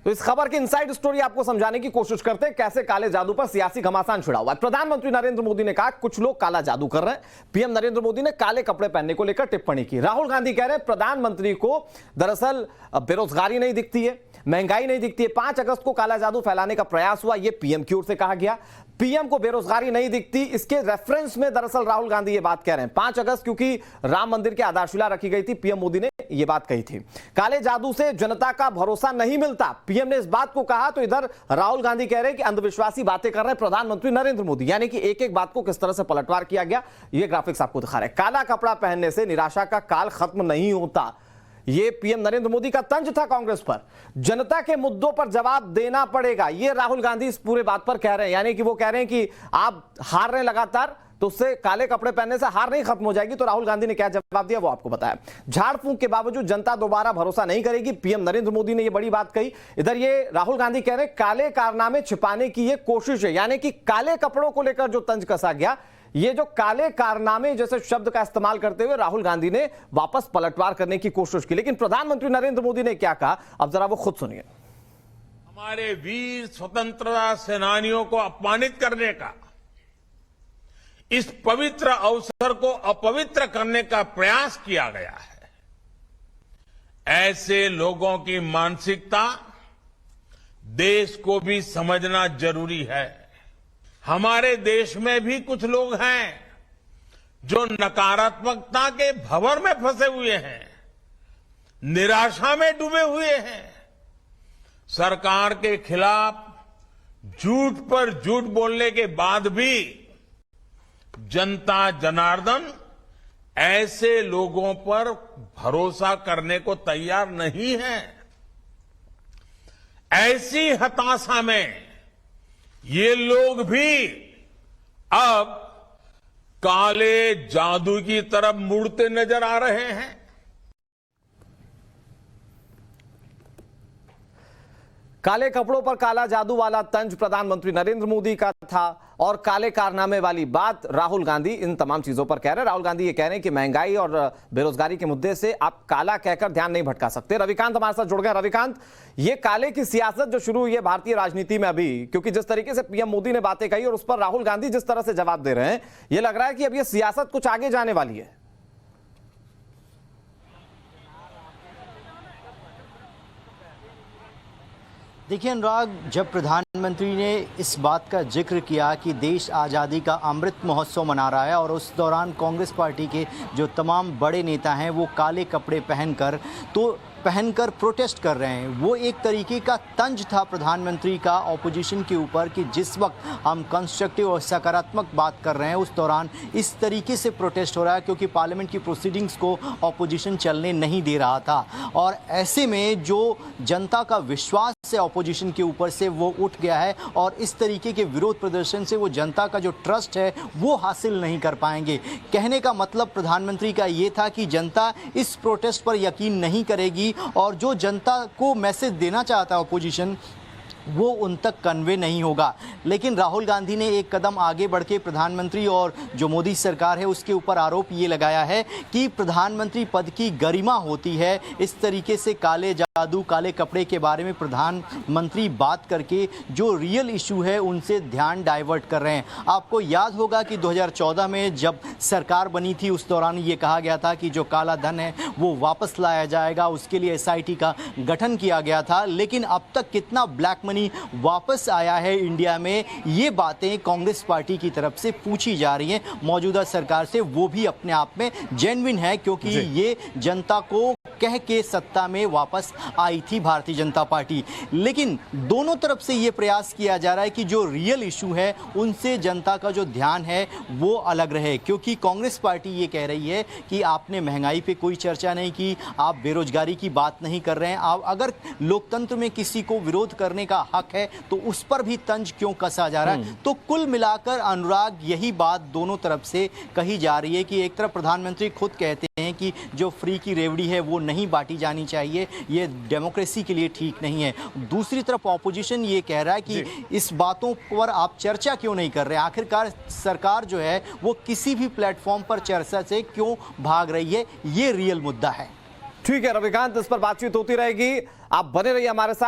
तो इस खबर की इनसाइड स्टोरी आपको समझाने की कोशिश करते हैं, कैसे काले जादू पर सियासी घमासान छिड़ा हुआ है। प्रधानमंत्री नरेंद्र मोदी ने कहा कुछ लोग काला जादू कर रहे हैं। पीएम नरेंद्र मोदी ने काले कपड़े पहनने को लेकर टिप्पणी की। राहुल गांधी कह रहे हैं प्रधानमंत्री को दरअसल बेरोजगारी नहीं दिखती है, महंगाई नहीं दिखती है। 5 अगस्त को काला जादू फैलाने का प्रयास हुआ, यह पीएम की ओर से कहा गया। पीएम को बेरोजगारी नहीं दिखती, इसके रेफरेंस में दरअसल राहुल गांधी ये बात कह रहे हैं। 5 अगस्त क्योंकि राम मंदिर की आधारशिला रखी गई थी, पीएम मोदी ने यह बात कही थी। काले जादू से जनता का भरोसा नहीं मिलता, पीएम ने इस बात को कहा। तो इधर राहुल गांधी कह रहे हैं कि अंधविश्वासी बातें कर रहे हैं प्रधानमंत्री नरेंद्र मोदी, यानी कि एक एक बात को किस तरह से पलटवार किया गया, यह ग्राफिक्स आपको दिखा रहे हैं। काला कपड़ा पहनने से निराशा का काल खत्म नहीं होता, ये पीएम नरेंद्र मोदी का तंज था कांग्रेस पर। जनता के मुद्दों पर जवाब देना पड़ेगा, ये राहुल गांधी इस पूरे बात पर कह रहे हैं। यानी कि वो कह रहे हैं कि आप हार रहे हैं लगातार, तो उससे काले कपड़े पहनने से हार नहीं खत्म हो जाएगी। तो राहुल गांधी ने क्या जवाब दिया वो आपको बताया। झाड़ फूंक के बावजूद जनता दोबारा भरोसा नहीं करेगी, पीएम नरेंद्र मोदी ने यह बड़ी बात कही। इधर ये राहुल गांधी कह रहे हैं काले कारनामे छिपाने की यह कोशिश है, यानी कि काले कपड़ों को लेकर जो तंज कसा गया, ये जो काले कारनामे जैसे शब्द का इस्तेमाल करते हुए राहुल गांधी ने वापस पलटवार करने की कोशिश की। लेकिन प्रधानमंत्री नरेंद्र मोदी ने क्या कहा, अब जरा वो खुद सुनिए। हमारे वीर स्वतंत्रता सेनानियों को अपमानित करने का, इस पवित्र अवसर को अपवित्र करने का प्रयास किया गया है। ऐसे लोगों की मानसिकता देश को भी समझना जरूरी है। हमारे देश में भी कुछ लोग हैं जो नकारात्मकता के भंवर में फंसे हुए हैं, निराशा में डूबे हुए हैं। सरकार के खिलाफ झूठ पर झूठ बोलने के बाद भी जनता जनार्दन ऐसे लोगों पर भरोसा करने को तैयार नहीं है। ऐसी हताशा में ये लोग भी अब काले जादू की तरफ मुड़ते नजर आ रहे हैं। काले कपड़ों पर काला जादू वाला तंज प्रधानमंत्री नरेंद्र मोदी का था और काले कारनामे वाली बात राहुल गांधी इन तमाम चीजों पर कह रहे हैं। राहुल गांधी ये कह रहे हैं कि महंगाई और बेरोजगारी के मुद्दे से आप काला कहकर ध्यान नहीं भटका सकते। रविकांत हमारे साथ जुड़ गए। रविकांत, ये काले की सियासत जो शुरू हुई है भारतीय राजनीति में अभी, क्योंकि जिस तरीके से पीएम मोदी ने बातें कही और उस पर राहुल गांधी जिस तरह से जवाब दे रहे हैं, ये लग रहा है कि अब ये सियासत कुछ आगे जाने वाली है। देखिए अनुराग, जब प्रधानमंत्री ने इस बात का जिक्र किया कि देश आज़ादी का अमृत महोत्सव मना रहा है और उस दौरान कांग्रेस पार्टी के जो तमाम बड़े नेता हैं वो काले कपड़े पहनकर प्रोटेस्ट कर रहे हैं, वो एक तरीके का तंज था प्रधानमंत्री का ऑपोजिशन के ऊपर कि जिस वक्त हम कंस्ट्रक्टिव और सकारात्मक बात कर रहे हैं उस दौरान इस तरीके से प्रोटेस्ट हो रहा है, क्योंकि पार्लियामेंट की प्रोसीडिंग्स को ऑपोजिशन चलने नहीं दे रहा था। और ऐसे में जो जनता का विश्वास है ऑपोजिशन के ऊपर से वो उठ गया है और इस तरीके के विरोध प्रदर्शन से वो जनता का जो ट्रस्ट है वो हासिल नहीं कर पाएंगे। कहने का मतलब प्रधानमंत्री का ये था कि जनता इस प्रोटेस्ट पर यकीन नहीं करेगी और जो जनता को मैसेज देना चाहता है ऑपोजिशन वो उन तक कन्वे नहीं होगा। लेकिन राहुल गांधी ने एक कदम आगे बढ़ के प्रधानमंत्री और जो मोदी सरकार है उसके ऊपर आरोप ये लगाया है कि प्रधानमंत्री पद की गरिमा होती है इस तरीके से काले जादू, काले कपड़े के बारे में प्रधानमंत्री बात करके जो रियल इशू है उनसे ध्यान डाइवर्ट कर रहे हैं। आपको याद होगा कि 2014 में जब सरकार बनी थी उस दौरान ये कहा गया था कि जो काला धन है वो वापस लाया जाएगा, उसके लिए SIT का गठन किया गया था। लेकिन अब तक कितना ब्लैक मनी वापस आया है इंडिया में, ये बातें कांग्रेस पार्टी की तरफ से पूछी जा रही हैं मौजूदा सरकार से। वो भी अपने आप में जेन्युइन है क्योंकि ये जनता को कह के सत्ता में वापस आई थी भारतीय जनता पार्टी। लेकिन दोनों तरफ से ये प्रयास किया जा रहा है कि जो रियल इशू है उनसे जनता का जो ध्यान है वो अलग रहे, क्योंकि कांग्रेस पार्टी ये कह रही है कि आपने महंगाई पे कोई चर्चा नहीं की, आप बेरोजगारी की बात नहीं कर रहे हैं। आप अगर लोकतंत्र में किसी को विरोध करने का हक है तो उस पर भी तंज क्यों कसा जा रहा है। तो कुल मिलाकर अनुराग यही बात दोनों तरफ से कही जा रही है कि एक तरफ प्रधानमंत्री खुद कहते हैं कि जो फ्री की रेवड़ी है वो नहीं बांटी जानी चाहिए, ये डेमोक्रेसी के लिए ठीक नहीं है। दूसरी तरफ ऑपोजिशन ये कह रहा है कि इस बातों पर आप चर्चा क्यों नहीं कर रहे, आखिरकार सरकार जो है वो किसी भी प्लेटफॉर्म पर चर्चा से क्यों भाग रही है, ये रियल मुद्दा है। ठीक है रविकांत, इस पर बातचीत होती रहेगी, आप बने रहिए हमारे साथ।